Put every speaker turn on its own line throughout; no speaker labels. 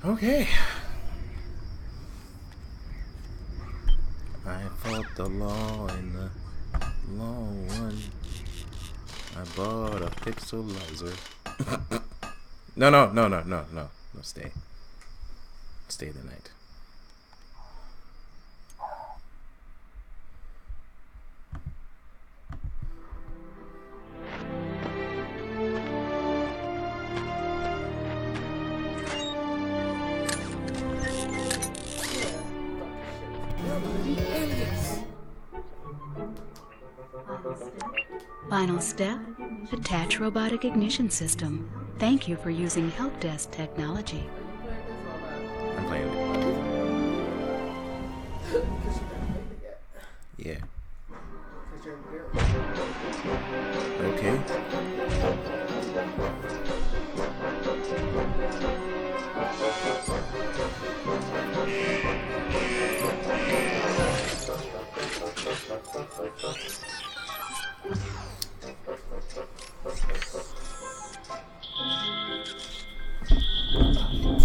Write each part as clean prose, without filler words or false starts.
Okay. I fought the law in the long one. I bought a pixelizer. No, stay. Stay the night.
Final step, attach robotic ignition system. Thank you for using help desk technology.
I'm playing it. Yeah. Okay.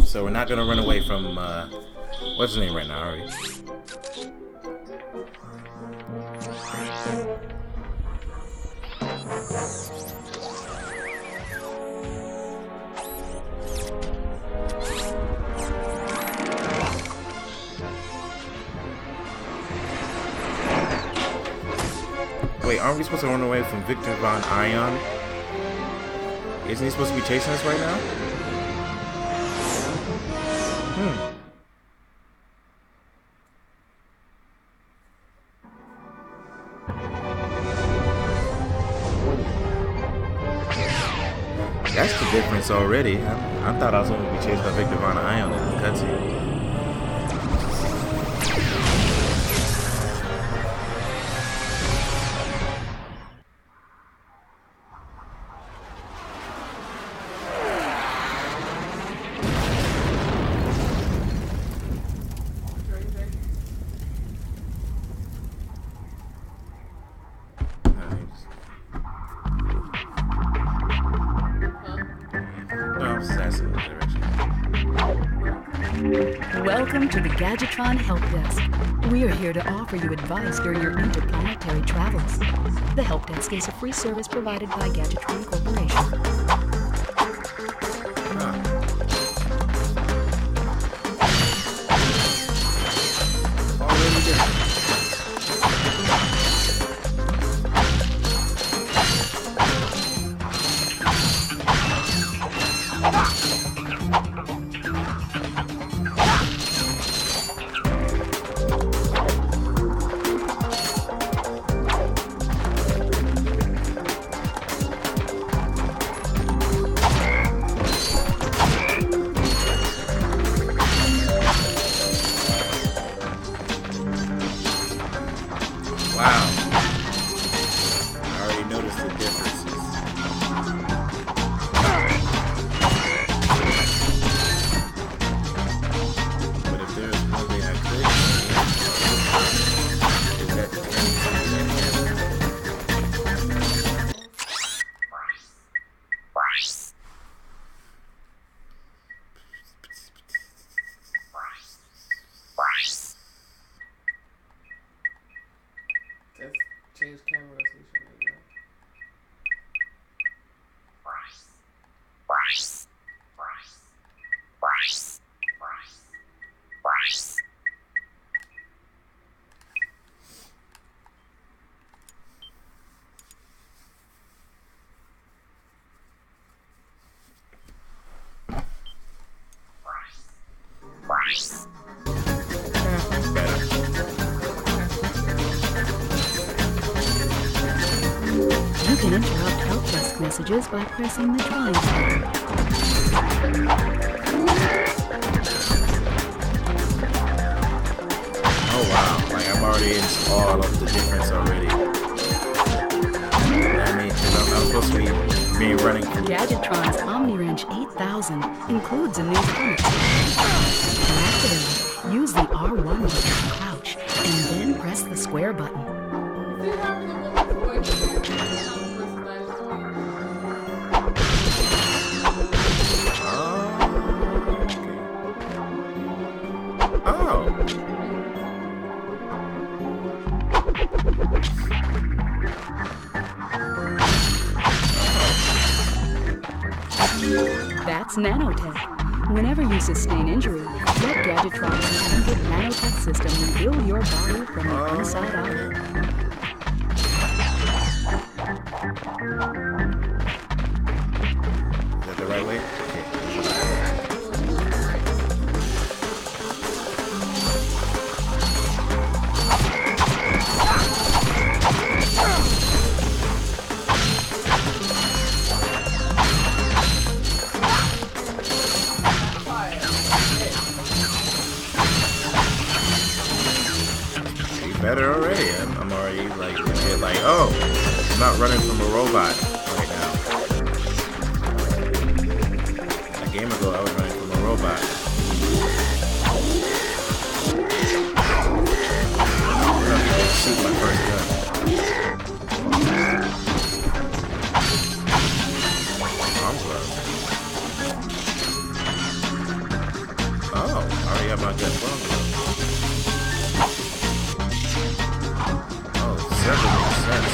So we're not gonna run away from what's his name right now, are we? Wait, aren't we supposed to run away from Victor Von Ion? Isn't he supposed to be chasing us right now? That's the difference already. I thought I was going to be chased by Victor Von Ion in the cutscene.
Welcome to the Gadgetron Help Desk. We are here to offer you advice during your interplanetary travels. The Help Desk is a free service provided by Gadgetron Corporation.
Change camera resolution right now.
You can interrupt help desk messages by pressing the triangle.
Oh wow, like I'm already in all of the difference already. I mean, I'm supposed to be running from
Gadgetron's OmniWrench 8000 includes a new comic. To activate, use the R1 button to crouch, and then press the square button. That's nanotech. Whenever you sustain injury, let Gadgetron's 100 nanotech system rebuild your body from the inside out.
Is that the right way? Better already. I'm already like legit like, oh, I'm not running from a robot right now. A game ago I was running from a robot. I'm gonna shoot my first gun. Arms low. Oh, I already have my gun low. That makes sense.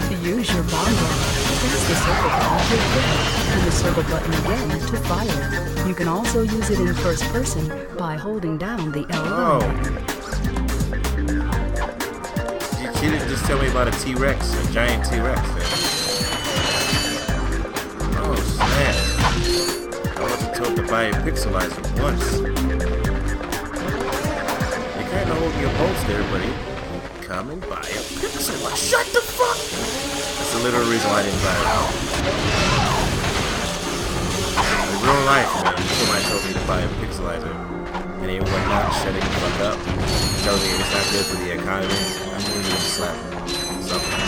To use your bomb gun, press the circle button to equip and the circle button again to fire. You can also use it in first person by holding down the L button.
She didn't just tell me about a T-Rex, a giant T-Rex. Oh, snap. I wasn't told to buy a pixelizer once. Trying to hold your pulse there, buddy. Come and buy a pixel. Shut the fuck! That's the literal reason why I didn't buy it. In real life, man, somebody told me to buy a pixelizer, and they were not shutting the fuck up. Telling me it's not good for the economy. I'm gonna need to slap something.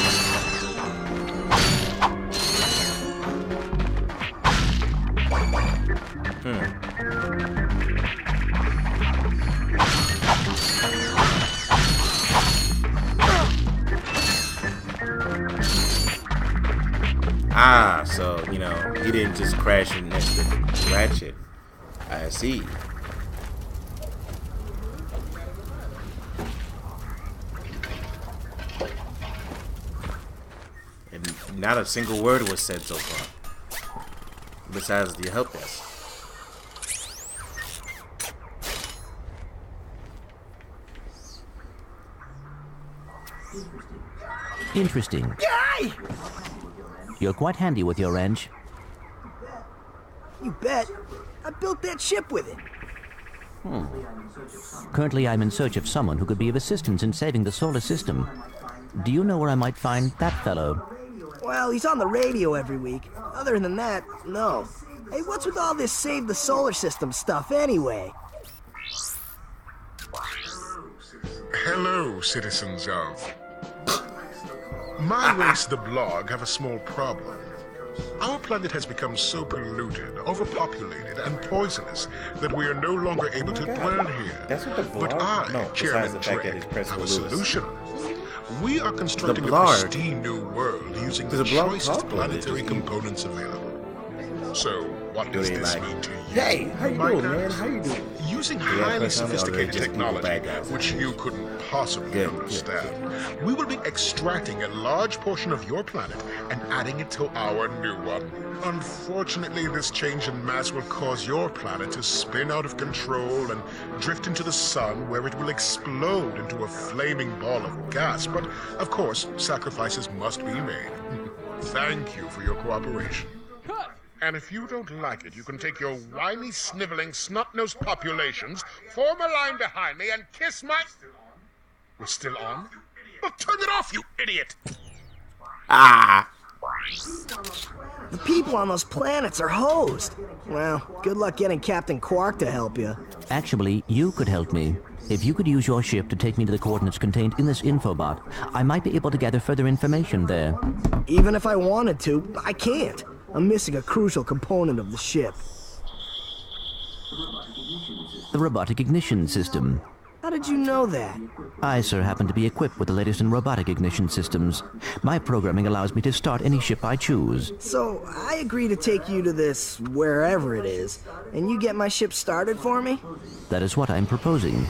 Ah, so, you know, he didn't just crash in next to Ratchet. I see. And not a single word was said so far. Besides the help desk.
Interesting.
Yay!
You're quite handy with your wrench.
You bet. I built that ship with it.
Currently, I'm in search of someone who could be of assistance in saving the solar system. Do you know where I might find that fellow?
Well, he's on the radio every week. Other than that, no. Hey, what's with all this save the solar system stuff anyway?
Hello, citizens of... My race, the blog, have a small problem. Our planet has become so polluted, overpopulated, and poisonous that we are no longer able to dwell here.
That's what the blog?
But I,
No,
Chairman
besides the fact that
Drake,
it's President
have a
Lewis.
solution. We are constructing a
blog.
pristine new world using the
There's a blog
choicest
called Blog,
planetary
just
components available. So, what
Do
does
they
this
like,
mean to you?
hey, how you
my
doing, man?
guys?
How you doing?
Using
they
highly
press on it, or
sophisticated
they just Google
technology,
bad guys?
which you couldn't possibly
Good.
understand, we will be extracting a large portion of your planet and adding it to our new one. Unfortunately, this change in mass will cause your planet to spin out of control and drift into the sun, where it will explode into a flaming ball of gas. But, of course, sacrifices must be made. Thank you for your cooperation. And if you don't like it, you can take your whiny, sniveling, snot-nosed populations, form a line behind me, and kiss my... We're still on? Well, turn it off, you idiot!
Ah!
The people on those planets are hosed. Well, good luck getting Captain Quark to help you.
Actually, you could help me. If you could use your ship to take me to the coordinates contained in this infobot, I might be able to gather further information there.
Even if I wanted to, I can't. I'm missing a crucial component of the ship.
The robotic ignition system.
How did you know that?
I, sir, happen to be equipped with the latest in robotic ignition systems. My programming allows me to start any ship I choose.
So, I agree to take you to this, wherever it is, and you get my ship started for me?
That is what I'm proposing.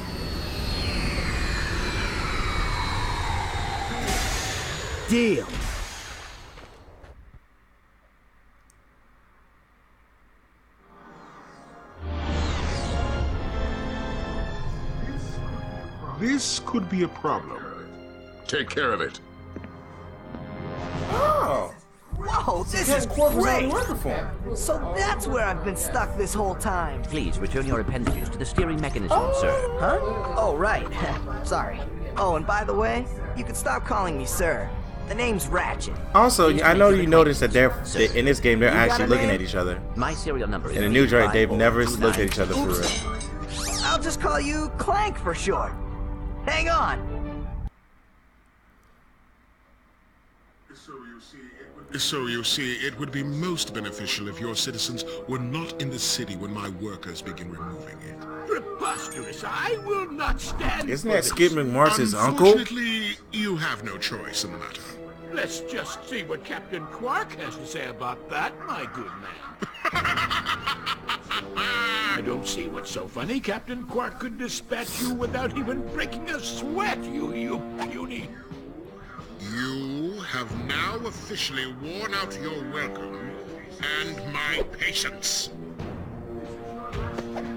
Deal.
This could be a problem. Take care of it.
Oh,
Whoa, this is
Quark was on
great!
worker form.
So that's where I've been stuck this whole time.
Please return your appendages to the steering mechanism, sir.
Huh? Oh, right. Sorry. Oh, and by the way, you can stop calling me sir. The name's Ratchet.
Also, I know you noticed that in this game they're
You got
actually
a
looking
name?
at each other.
My serial number is
In the new droid, they've never
35029.
looked at each other for
Oops.
real.
I'll just call you Clank for short. Hang on.
So you see, it would be most beneficial if your citizens were not in the city when my workers begin removing it.
Preposterous! I will not stand
Isn't
for
that
this.
Skip McMartz's uncle?
Unfortunately, you have no choice in the matter.
Let's just see what Captain Quark has to say about that, my good man. I don't see what's so funny. Captain Quark could dispatch you without even breaking a sweat, you puny...
You have now officially worn out your welcome and my patience.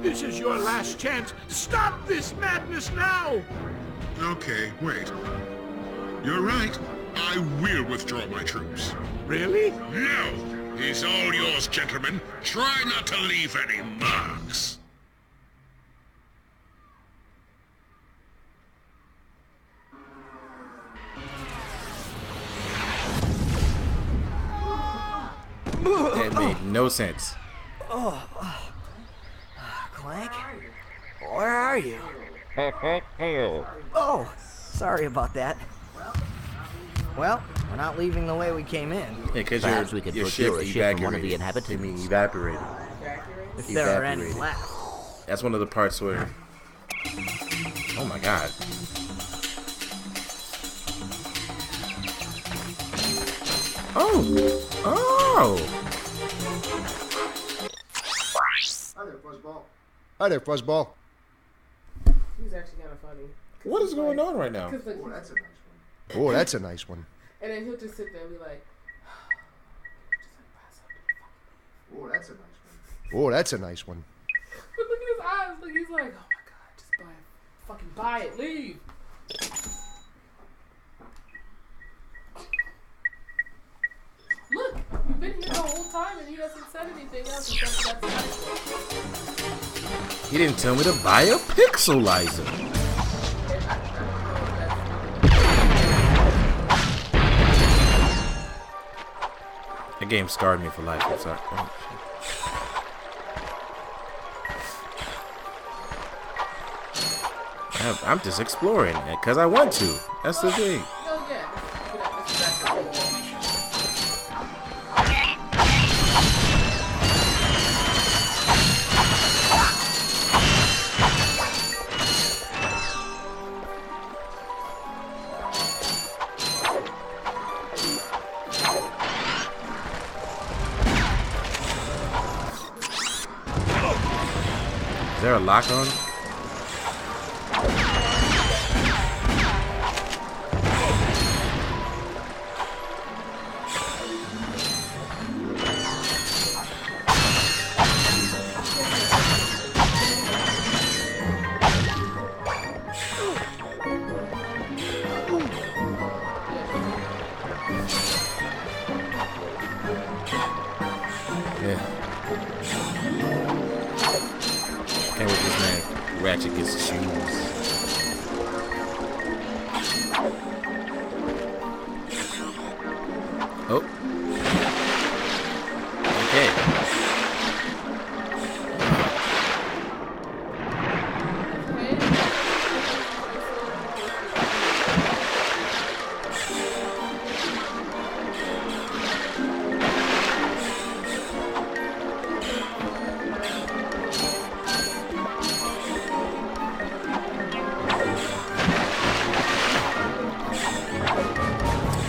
This is your last chance. Stop this madness now!
Okay, wait. You're right. I will withdraw my troops.
Really?
No! He's all yours, gentlemen. Try not to leave any marks.
That made no sense.
Clank? Where are you? Oh, sorry about that. Well, we're not leaving the way we came in.
Yeah, because
Perhaps we could
your
procure
ship
a ship from one of the
evaporated.
inhabitants.
I mean, evaporated.
If there are any
Evaporated.
left.
That's one of the parts where... Oh my god. Oh! Oh!
Hi there, Fuzzball.
He's actually kind of funny.
What is going on right now?
Cause like,
Oh, that's a nice one.
and then he'll just sit there and be like,
Oh, that's a nice one. Oh, that's a nice one.
but look at his eyes. Look, he's like, oh my god, just buy it. Fucking buy it. Leave. Look, you've been here the whole time and he hasn't said anything else except that's nice.
He didn't tell me to buy a pixelizer. The game scarred me for life. I'm sorry. Oh, shit. I'm just exploring it because I want to. That's the thing.
Oh yeah, this is exactly what
Is there a lock on? Yeah. Can't wait this man Ratchet gets his shoes. Oh. Okay.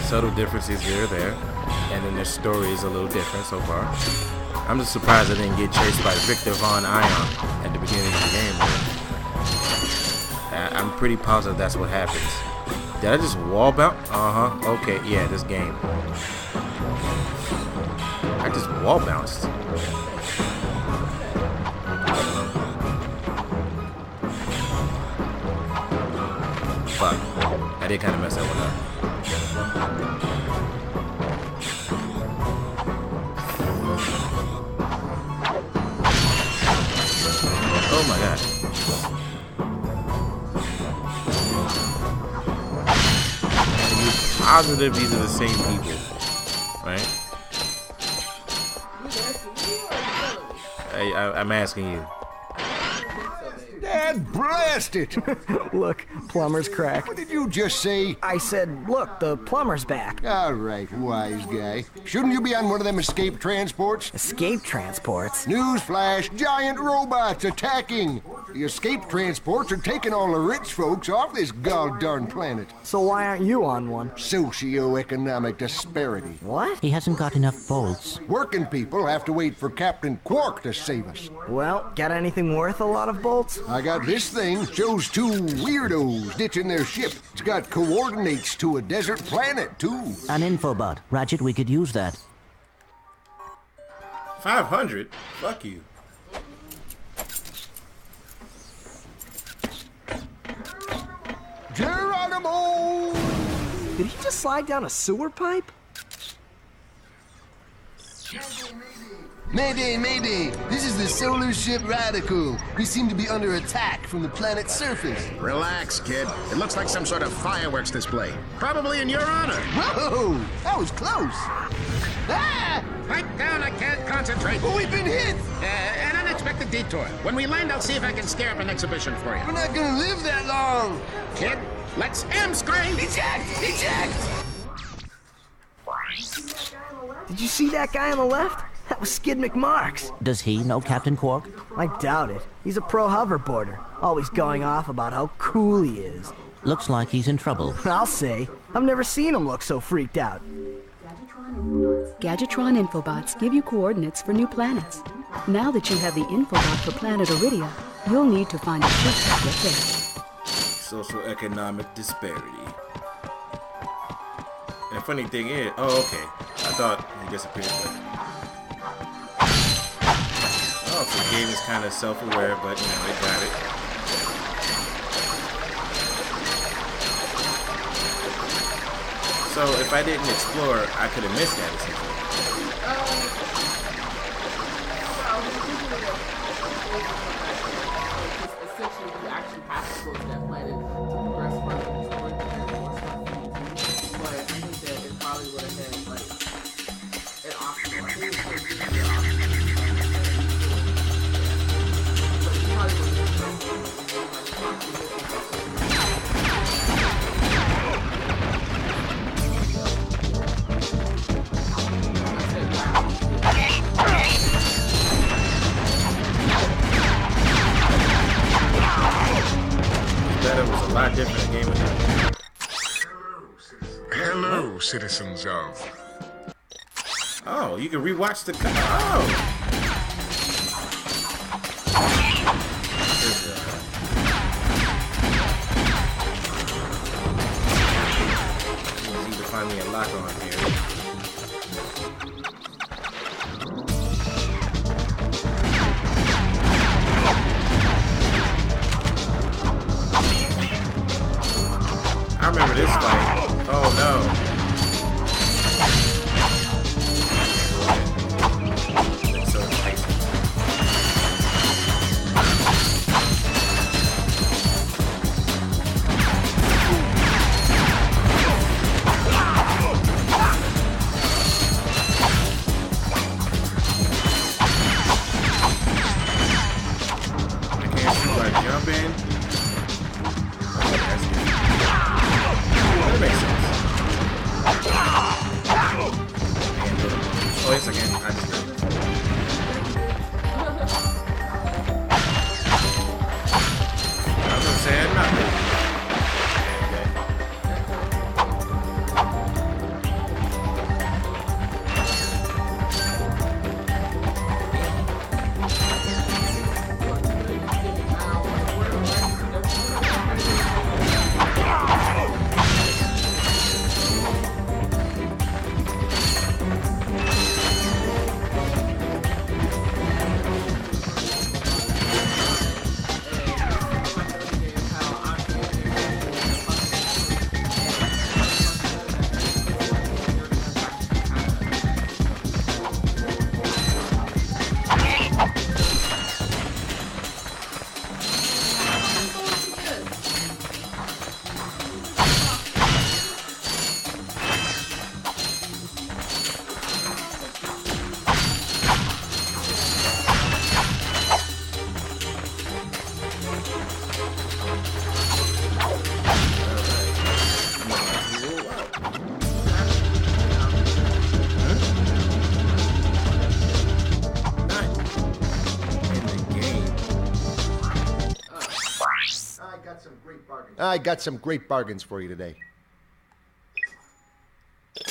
Subtle differences here or there, and then their story is a little different so far. I'm just surprised I didn't get chased by Victor Von Ion at the beginning of the game. I'm pretty positive that's what happens. Did I just wall bounce? Uh-huh. Okay, yeah, this game. I just wall bounced. Fuck. I did kind of mess that one up. Oh my god. Positive these are the same people, right? I'm asking you.
Dad blast it!
Look, plumber's crack.
What did you just say?
I said, look, the plumber's back.
All right, wise guy. Shouldn't you be on one of them escape transports?
Escape transports?
Newsflash, giant robots attacking! The escape transports are taking all the rich folks off this god-darn planet.
So why aren't you on one?
Socioeconomic disparity.
What?
He hasn't got enough bolts.
Working people have to wait for Captain Quark to save us.
Well, got anything worth a lot of bolts?
I got this thing. Shows two weirdos ditching their ship. It's got coordinates to a desert planet, too.
An infobot. Ratchet, we could use that.
500? Fuck you.
Geronimo!
Did he just slide down a sewer pipe?
Mayday, mayday! This is the solar ship Radical. We seem to be under attack from the planet's surface.
Relax, kid. It looks like some sort of fireworks display. Probably in your honor.
Whoa! That was close! Ah!
Pipe down, I can't concentrate.
Well, we've been hit!
An unexpected detour. When we land, I'll see if I can scare up an exhibition for you.
We're not gonna live that long!
Kid, let's scream!
Eject! Eject!
Did you see that guy on the left? That was Skid McMarks.
Does he know Captain Quark?
I doubt it. He's a pro hoverboarder, always going off about how cool he is.
Looks like he's in trouble.
I'll say. I've never seen him look so freaked out.
Gadgetron infobots give you coordinates for new planets. Now that you have the infobot for planet Iridia, you'll need to find a ship to get there.
Socioeconomic disparity. And the funny thing is, oh, okay. I thought he disappeared, but... Oh, so the game is kind of self-aware, but, you know, it got it. So, if I didn't explore, I could have missed that, essentially.
Essentially, you actually have to go to that planet to progress further in the story. But I think that it probably would have had, like, an option. I think it would have been an option.
That was a lot different game with that.
Hello, citizens of...
Oh, you can rewatch the... Oh! Easy to find me a lock on here. I remember this fight. Oh no. It's so spicy.
I got some great bargains for you today.
He's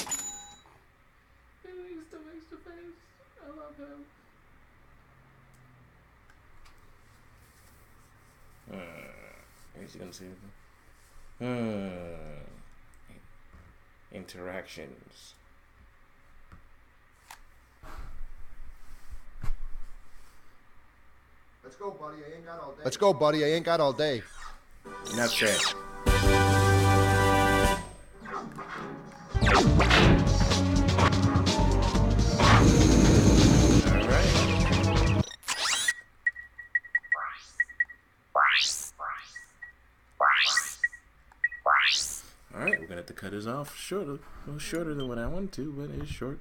still face to face. I love him.
Is he gonna say anything? Interactions.
Let's go, buddy. I ain't got all day. Let's go, buddy. I ain't got all day.
Enough chat. Alright, we're gonna have to cut this off shorter. A little shorter than what I wanted to, but it's short.